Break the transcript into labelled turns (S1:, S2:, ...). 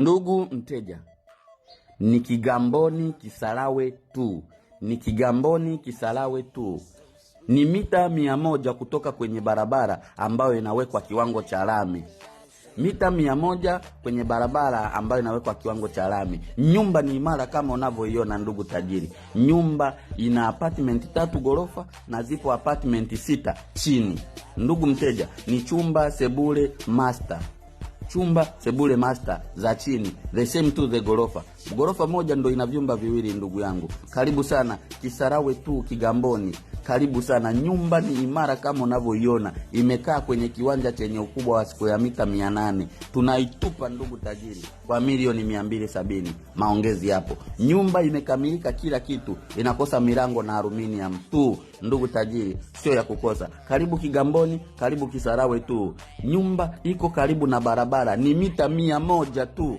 S1: Ndugu mteja, ni Kigamboni Kisarawe tu. Ni Kigamboni Kisarawe tu. Ni mita 100 kutoka kwenye barabara ambayo inawekwa kiwango cha lami. Mita 100 kwenye barabara ambayo inawekwa kiwango cha lami. Nyumba ni imara kama unavyoiona ndugu tajiri. Nyumba ina apartment 3 gorofa na zipo apartment 6 chini. Ndugu mteja, ni chumba sebule master. Chumba sebule master za chini, the same to the gorofa. Gorofa moja ndo ina vyumba viwili ndugu yangu. Karibu sana Kisarawe tu Kigamboni. Karibu sana. Nyumba ni imara kama unavyoiona. Imekaa kwenye kiwanja chenye ukubwa wa square mita 800. Tunaitupa ndugu tajiri kwa milioni 270. Maongezi hapo. Nyumba imekamilika kila kitu. Inakosa milango na aluminium tu ndugu tajiri, sio ya kukosa. Karibu Kigamboni, karibu Kisarawe tu. Nyumba iko karibu na barabara, ni mita 100 tu.